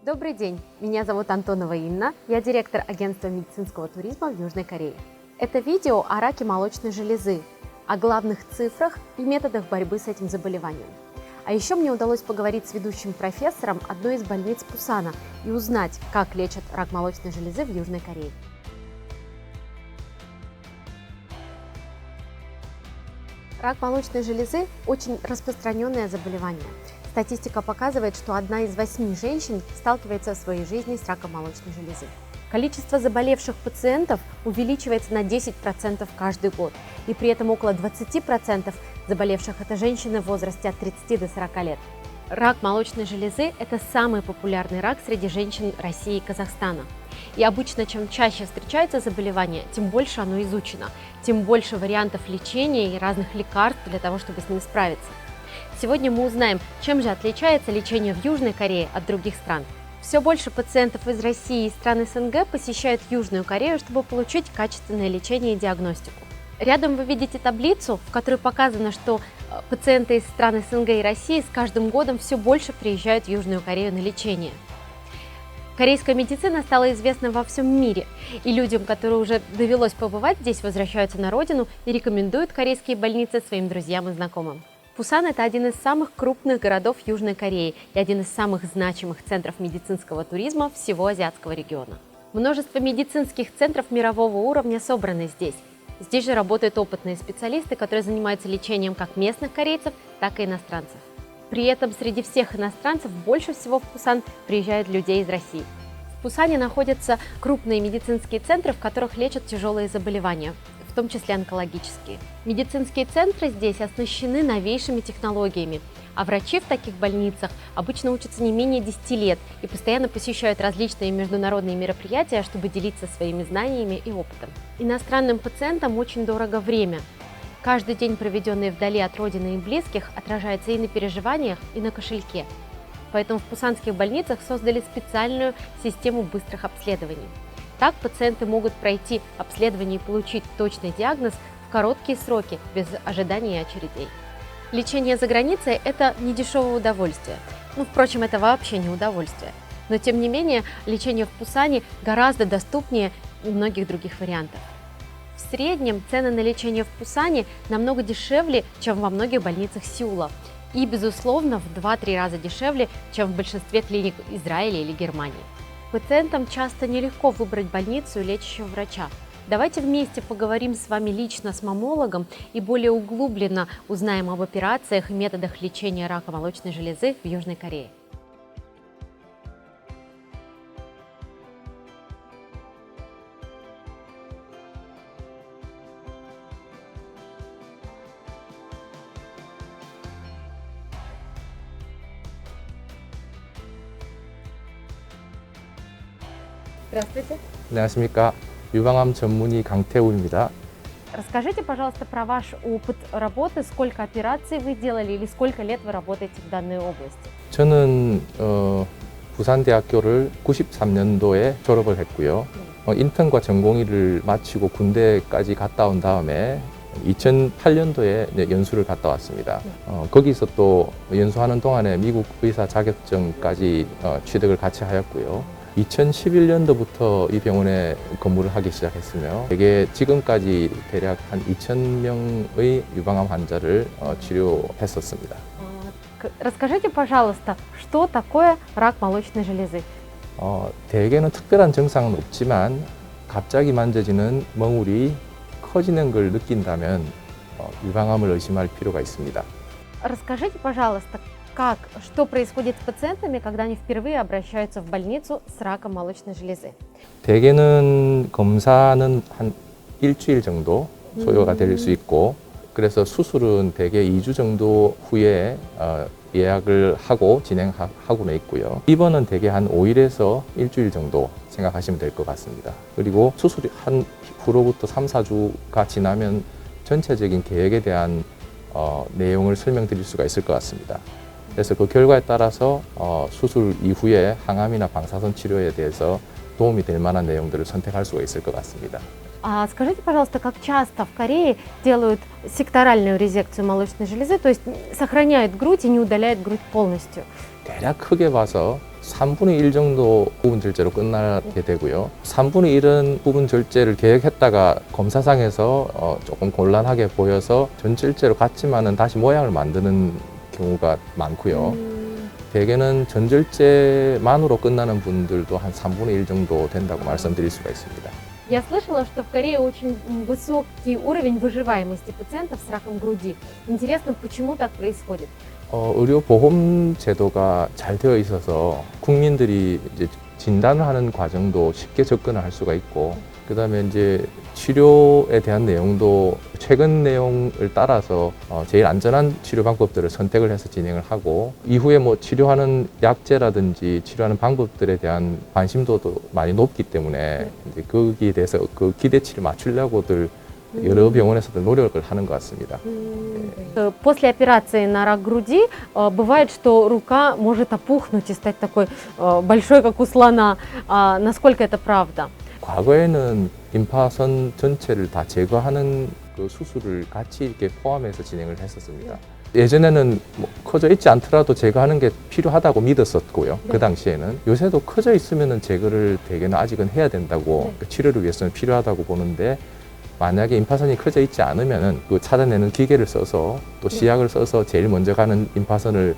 Добрый день, меня зовут Антонова Инна, я директор агентства медицинского туризма в Южной Корее. Это видео о раке молочной железы, о главных цифрах и методах борьбы с этим заболеванием. А еще мне удалось поговорить с ведущим профессором одной из больниц Пусана и узнать, как лечат рак молочной железы в Южной Корее. Рак молочной железы – очень распространенное заболевание. Статистика показывает, что 1 из 8 женщин сталкивается в своей жизни с раком молочной железы. Количество заболевших пациентов увеличивается на 10% каждый год, и при этом около 20% заболевших – это женщины в возрасте от 30 до 40 лет. Рак молочной железы – это самый популярный рак среди женщин России и Казахстана. И обычно, чем чаще встречается заболевание, тем больше оно изучено, тем больше вариантов лечения и разных лекарств для того, чтобы с ним справиться. Сегодня мы узнаем, чем же отличается лечение в Южной Корее от других стран. Все больше пациентов из России и стран СНГ посещают Южную Корею, чтобы получить качественное лечение и диагностику. Рядом вы видите таблицу, в которой показано, что пациенты из стран СНГ и России с каждым годом все больше приезжают в Южную Корею на лечение. Корейская медицина стала известна во всем мире, и людям, которые уже довелось побывать здесь, возвращаются на родину и рекомендуют корейские больницы своим друзьям и знакомым. Пусан – это один из самых крупных городов Южной Кореи и один из самых значимых центров медицинского туризма всего азиатского региона. Множество медицинских центров мирового уровня собраны здесь. Здесь же работают опытные специалисты, которые занимаются лечением как местных корейцев, так и иностранцев. При этом среди всех иностранцев больше всего в Пусан приезжают людей из России. В Пусане находятся крупные медицинские центры, в которых лечат тяжелые заболевания, в том числе онкологические. Медицинские центры здесь оснащены новейшими технологиями, а врачи в таких больницах обычно учатся не менее 10 лет и постоянно посещают различные международные мероприятия, чтобы делиться своими знаниями и опытом. Иностранным пациентам очень дорого время. Каждый день, проведенный вдали от родины и близких, отражается и на переживаниях, и на кошельке. Поэтому в пусанских больницах создали специальную систему быстрых обследований. Так пациенты могут пройти обследование и получить точный диагноз в короткие сроки, без ожидания очередей. Лечение за границей – это не дешевое удовольствие. Впрочем, это вообще не удовольствие. Но, тем не менее, лечение в Пусане гораздо доступнее многих других вариантов. В среднем цены на лечение в Пусане намного дешевле, чем во многих больницах Сеула. И, безусловно, в 2-3 раза дешевле, чем в большинстве клиник Израиля или Германии. Пациентам часто нелегко выбрать больницу и лечащего врача. Давайте вместе поговорим с вами лично с маммологом и более углубленно узнаем об операциях и методах лечения рака молочной железы в Южной Корее. Здравствуйте. 안녕하십니까. 유방암 전문의 강태우입니다. Расскажите, пожалуйста, про ваш опыт работы, сколько операций вы делали или сколько лет вы работаете в данной области? 저는 부산대학교를 93년도에 졸업을 했고요. 인턴과 전공의를 마치고 군대까지 갔다 온 다음에 2008년도에 연수를 갔다 왔습니다. 거기서 또 연수하는 동안에 미국 의사 자격증까지 취득을 같이 하였고요. 2011년도부터 이 병원에 근무를 하기 시작했으며 대개 지금까지 대략 한 2,000명의 유방암 환자를 치료했었습니다. Расскажите, пожалуйста, что такое рак молочной железы? 대개는 특별한 증상은 없지만 갑자기 만져지는 멍울이 커지는 걸 느낀다면 유방암을 의심할 필요가 있습니다. Расскажите, пожалуйста, что происходит с пациентами, когда они впервые обращаются в больницу с раком молочной железы? 대개는 검사는 한 일주일 정도 소요가 될 수 있고 그래서 수술은 대개 2주 정도 후에 예약을 하고 진행하고는 있고요. 입원은 대개 한 5일에서 일주일 정도 생각하시면 될 것 같습니다. 그리고 수술이 한 후로부터 3-4주가 지나면 전체적인 계획에 대한 내용을 설명드릴 수가 있을 것 같습니다. 그래서 그 결과에 따라서 수술 이후에 항암이나 방사선 치료에 대해서 도움이 될 만한 내용들을 선택할 수가 있을 것 같습니다. А скажите, пожалуйста, как часто в Корее делают секторальную резекцию молочной железы, то есть сохраняют грудь и не удаляют грудь полностью? 대략 크게 봐서 3분의 1 정도 부분 절제로 끝나게 되고요. 3분의 1은 부분 절제를 계획했다가 검사상에서 조금 곤란하게 보여서 전절제로 갔지만은 다시 모양을 만드는 경우가 많고요. 대개는 전절제만으로 끝나는 분들도 한 3분의 1 정도 된다고 말씀드릴 수가 있습니다. Я слышала, что в Корее очень высокий уровень выживаемости пациентов с раком груди. Интересно, почему так происходит? 의료 보험 제도가 잘 되어 있어서 국민들이 이제 진단을 하는 과정도 쉽게 접근을 할 수가 있고, 그다음에 이제 치료에 대한 내용도 최근 내용을 따라서 제일 안전한 치료 방법들을 선택을 해서 진행을 하고, 이후에 뭐 치료하는 약제라든지 치료하는 방법들에 대한 관심도도 많이 높기 때문에 이제 거기에 대해서 그 기대치를 맞추려고들 여러 병원에서도 노력을 하는 것 같습니다. После операции на рак груди бывает, что рука может опухнуть и стать такой большой, как у слона. Насколько это правда? 과거에는 임파선 전체를 다 제거하는 그 수술을 같이 이렇게 포함해서 진행을 했었습니다. 예전에는 뭐 커져 있지 않더라도 제거하는 게 필요하다고 믿었었고요. 그 당시에는. 요새도 커져 있으면은 제거를 대개는 아직은 해야 된다고, 그 치료를 위해서는 필요하다고 보는데, 만약에 임파선이 커져 있지 않으면은 그 차단내는 기계를 써서 또 시약을 써서 제일 먼저 가는 임파선을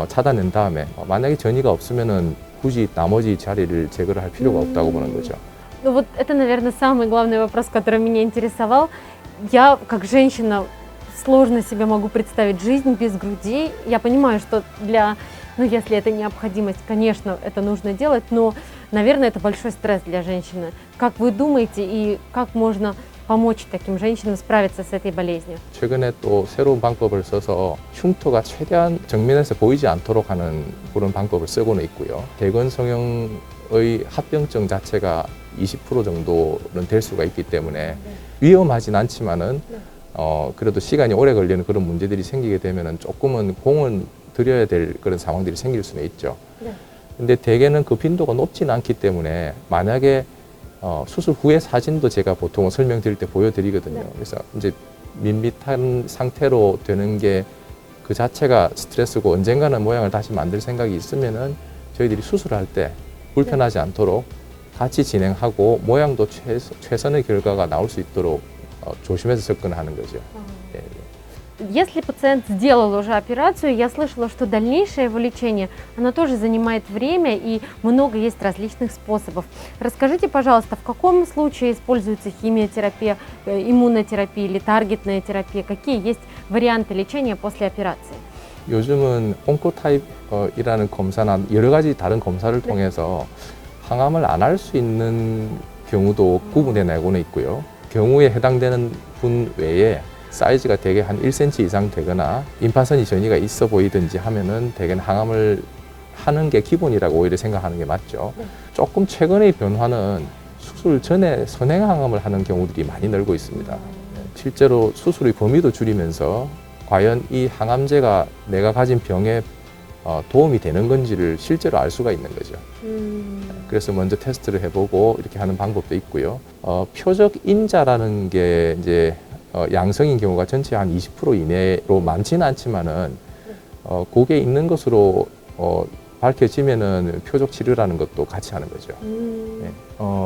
차단낸 다음에, 만약에 전이가 없으면은 굳이 나머지 자리를 제거를 할 필요가 없다고 보는 거죠. Ну вот это, наверное, самый главный вопрос, который меня интересовал. Я, как женщина, сложно себе могу представить жизнь без груди. Я понимаю, что если это необходимость, конечно, это нужно делать, но, наверное, это большой стресс для женщины. Как вы думаете и как можно помочь таким женщинам справиться с этой болезнью? 최근에 또 새로운 방법을 써서 흉터가 최대한 정면에서 보이지 않도록 하는 그런 방법을 쓰고는 있고요. 대건 성형의 합병증 자체가 20% 정도는 될 수가 있기 때문에 위험하진 않지만은 그래도 시간이 오래 걸리는 그런 문제들이 생기게 되면은 조금은 공을 들여야 될 그런 상황들이 생길 수는 있죠. 근데 대개는 그 빈도가 높지는 않기 때문에, 만약에 수술 후의 사진도 제가 보통 설명드릴 때 보여드리거든요. 그래서 이제 밋밋한 상태로 되는 게 그 자체가 스트레스고, 언젠가는 모양을 다시 만들 생각이 있으면은 저희들이 수술할 때 불편하지 않도록 같이 진행하고 모양도 최선의 결과가 나올 수 있도록 조심해서 접근하는 거죠. Если пациент сделал уже операцию, я слышала, что дальнейшее его лечение, оно тоже занимает время и много есть различных способов. Расскажите, пожалуйста, в каком случае используется химиотерапия, иммунотерапия или таргетная терапия? Какие есть варианты лечения после операции? 요즘은 온코타입이라는 검사나 여러 가지 다른 검사를 통해서 항암을 안 할 수 있는 경우도 구분해 내고는 있고요. 경우에 해당되는 분 외에 사이즈가 대개 한 1cm 이상 되거나 임파선이 전이가 있어 보이든지 하면은 대개는 항암을 하는 게 기본이라고 오히려 생각하는 게 맞죠. 조금 최근의 변화는 수술 전에 선행항암을 하는 경우들이 많이 늘고 있습니다. 실제로 수술의 범위도 줄이면서 과연 이 항암제가 내가 가진 병에 도움이 되는 건지를 실제로 알 수가 있는 거죠. 그래서 먼저 테스트를 해보고 이렇게 하는 방법도 있고요. 표적 인자라는 게 이제 양성인 경우가 전체 한 20% 이내로 많지는 않지만은 그게 있는 것으로 밝혀지면은 표적 치료라는 것도 같이 하는 거죠. 네.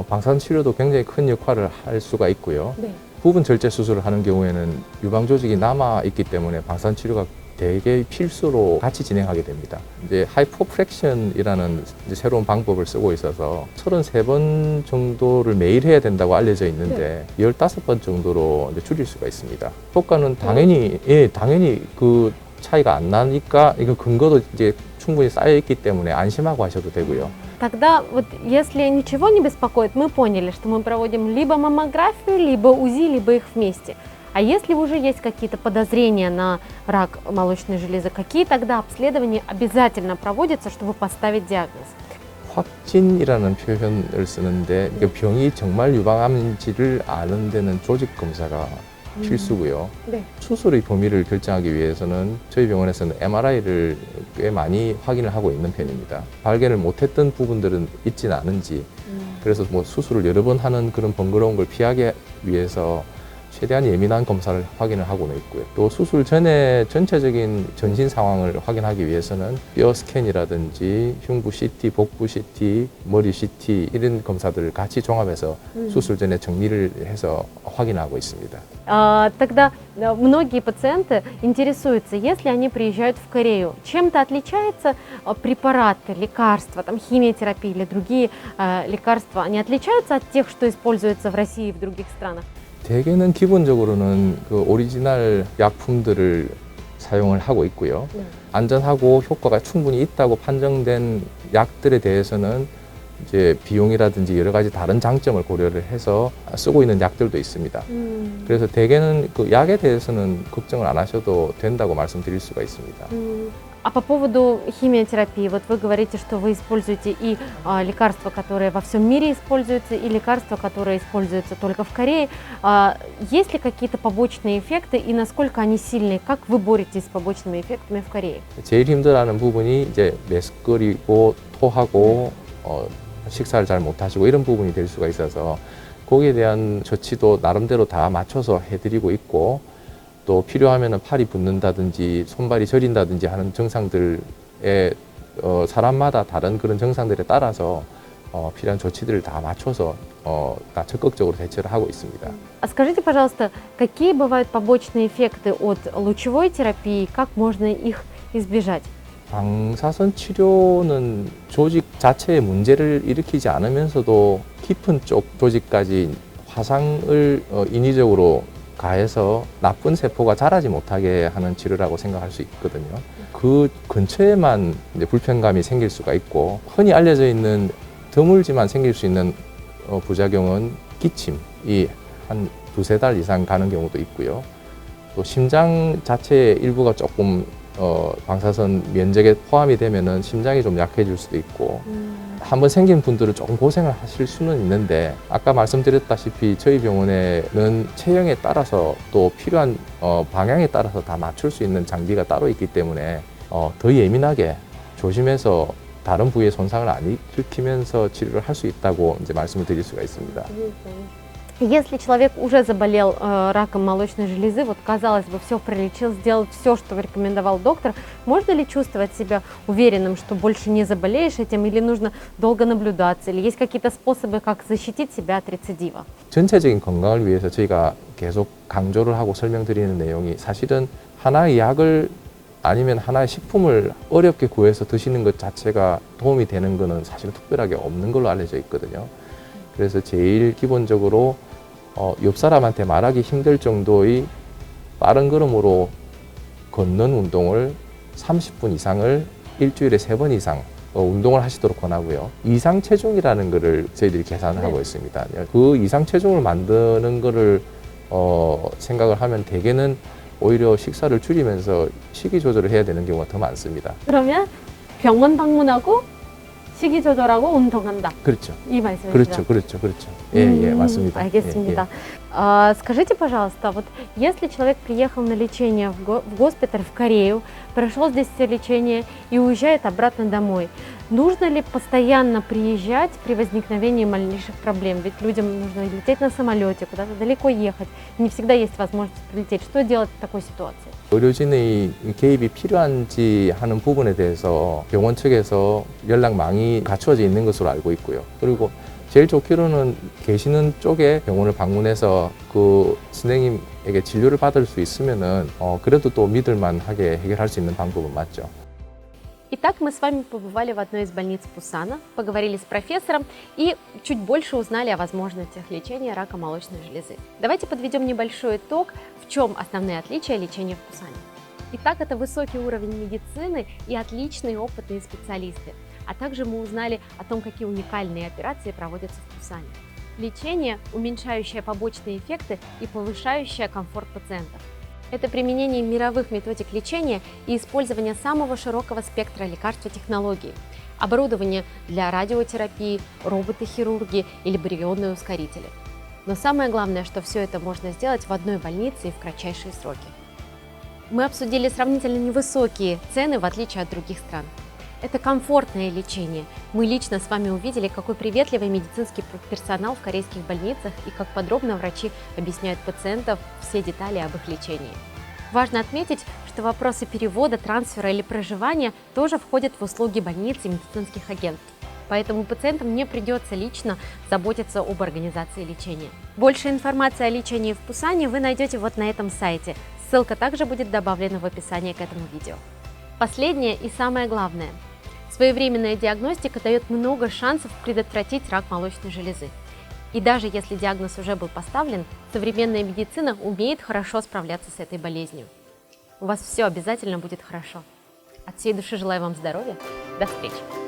방사선 치료도 굉장히 큰 역할을 할 수가 있고요. 네. 부분 절제 수술을 하는 경우에는 유방 조직이 남아 있기 때문에 방사선 치료가 대개 필수로 같이 진행하게 됩니다. 이제 하이포프렉션이라는 이제 새로운 방법을 쓰고 있어서 33번 정도를 매일 해야 된다고 알려져 있는데 15번 정도로 이제 줄일 수가 있습니다. 효과는 당연히 당연히 그 차이가 안 나니까 이거 근거도 이제 충분히 쌓여 있기 때문에 안심하고 하셔도 되고요. Тогда вот если ничего не беспокоит, мы поняли, что мы проводим либо маммографию, либо УЗИ, либо их вместе. А если уже есть какие-то подозрения на рак молочной железы, какие тогда обследования обязательно проводятся, чтобы поставить диагноз? 확진이라는 표현을 쓰는데 그 병이 정말 유방암인지를 아는 데는 조직 검사가 필수고요. 네. 수술의 범위를 결정하기 위해서는 저희 병원에서는 MRI를 꽤 많이 확인을 하고 있는 편입니다. 발견을 못했던 부분들은 있지는 않은지 그래서 뭐 수술을 여러 번 하는 그런 번거로운 걸 피하기 위해서 최대한 예민한 검사를 확인을 하고는 있고요. 또 수술 전에 전체적인 전신 상황을 확인하기 위해서는 뼈 스캔이라든지 흉부 CT, 복부 CT, 머리 CT 이런 검사들을 같이 종합해서 수술 전에 정리를 해서 확인하고 있습니다. Тогда многие пациенты интересуются, если они приезжают в Корею, чем-то отличаются препараты, лекарства, там, химиотерапия или другие лекарства, они отличаются от тех, что используются в России и в других странах? 대개는 기본적으로는 그 오리지널 약품들을 사용을 하고 있고요. 안전하고 효과가 충분히 있다고 판정된 약들에 대해서는 이제 비용이라든지 여러 가지 다른 장점을 고려를 해서 쓰고 있는 약들도 있습니다. 그래서 대개는 그 약에 대해서는 걱정을 안 하셔도 된다고 말씀드릴 수가 있습니다. А по поводу химиотерапии, вот вы говорите, что вы используете и лекарства, которые во всем мире используются, и лекарства, которые используются только в Корее. Есть ли какие-то побочные эффекты и насколько они сильные? Как вы боретесь с побочными эффектами в Корее? 제일 힘들어하는 부분이 이제 메스꺼리고 토하고 식사를 잘 못하시고 이런 부분이 될 수가 있어서 거기에 대한 조치도 나름대로 다 맞춰서 해드리고 있고 또 필요하면 팔이 붓는다든지 손발이 저린다든지 하는 증상들에 사람마다 다른 그런 증상들에 따라서 필요한 조치들을 다 맞춰서 다 적극적으로 대처를 하고 있습니다. А скажите, пожалуйста, какие бывают побочные эффекты от лучевой терапии, как можно их избежать? 방사선 치료는 조직 자체에 문제를 일으키지 않으면서도 깊은 쪽 조직까지 화상을 인위적으로 가해서 나쁜 세포가 자라지 못하게 하는 치료라고 생각할 수 있거든요. 그 근처에만 이제 불편감이 생길 수가 있고 흔히 알려져 있는 드물지만 생길 수 있는 부작용은 기침이 한 2~3달 이상 가는 경우도 있고요. 또 심장 자체의 일부가 조금 방사선 면적에 포함이 되면은 심장이 좀 약해질 수도 있고 한번 생긴 분들은 조금 고생을 하실 수는 있는데 아까 말씀드렸다시피 저희 병원에는 체형에 따라서 또 필요한 방향에 따라서 다 맞출 수 있는 장비가 따로 있기 때문에 더 예민하게 조심해서 다른 부위에 손상을 안 일으키면서 치료를 할 수 있다고 이제 말씀을 드릴 수가 있습니다. Если человек уже заболел раком молочной железы, вот казалось бы, все пролечил, сделал все, что рекомендовал доктор, можно ли чувствовать себя уверенным, что больше не заболеешь этим, или нужно долго наблюдаться, или есть какие-то способы, как защитить себя от рецидива? 전체적인 건강을 위해서 저희가 계속 강조를 하고 설명드리는 내용이 사실은 하나의 약을 아니면 하나의 식품을 어렵게 구해서 드시는 것 자체가 도움이 되는 것은 사실 특별하게 없는 걸로 알려져 있거든요. 그래서 제일 기본적으로 옆 사람한테 말하기 힘들 정도의 빠른 걸음으로 걷는 운동을 30분 이상을 일주일에 3번 이상 운동을 하시도록 권하고요. 이상 체중이라는 거를 저희들이 계산을 하고 있습니다. 그 이상 체중을 만드는 거를 생각을 하면 대개는 오히려 식사를 줄이면서 식이 조절을 해야 되는 경우가 더 많습니다. 그러면 병원 방문하고 식이 조절하고 운동한다. 그렇죠. 이 말씀이시죠? 그렇죠, 그렇죠, 그렇죠. 예, 맞습니다. 알겠습니다. Скажите, пожалуйста, вот если человек приехал на лечение в госпиталь в Корею, прошел здесь все лечение и уезжает обратно домой, нужно ли постоянно приезжать при возникновении малейших проблем? Ведь людям нужно лететь на самолете, куда-то далеко ехать, не всегда есть возможность прилететь. Что делать в такой ситуации? 의료진의 개입이 필요한지 하는 부분에 대해서 병원 측에서 연락망이 갖추어져 있는 것으로 알고 있고요. 그리고 제일 좋기로는 계시는 쪽에 병원을 방문해서 그 선생님에게 진료를 받을 수 있으면은 그래도 또 믿을만하게 해결할 수 있는 방법은 맞죠. Итак, мы с вами побывали в одной из больниц Пусана, поговорили с профессором и чуть больше узнали о возможностях лечения рака молочной железы. Давайте подведем небольшой итог, в чем основные отличия лечения в Пусане. Итак, это высокий уровень медицины и отличные опытные специалисты. А также мы узнали о том, какие уникальные операции проводятся в Пусане. Лечение, уменьшающее побочные эффекты и повышающее комфорт пациентов. Это применение мировых методик лечения и использование самого широкого спектра лекарств и технологий, оборудование для радиотерапии, роботы-хирурги или барионные ускорители. Но самое главное, что все это можно сделать в одной больнице и в кратчайшие сроки. Мы обсудили сравнительно невысокие цены в отличие от других стран. Это комфортное лечение. Мы лично с вами увидели, какой приветливый медицинский персонал в корейских больницах и как подробно врачи объясняют пациентам все детали об их лечении. Важно отметить, что вопросы перевода, трансфера или проживания тоже входят в услуги больниц и медицинских агентств. Поэтому пациентам не придется лично заботиться об организации лечения. Больше информации о лечении в Пусане вы найдете вот на этом сайте. Ссылка также будет добавлена в описании к этому видео. Последнее и самое главное. Своевременная диагностика дает много шансов предотвратить рак молочной железы. И даже если диагноз уже был поставлен, современная медицина умеет хорошо справляться с этой болезнью. У вас все обязательно будет хорошо. От всей души желаю вам здоровья. До встречи!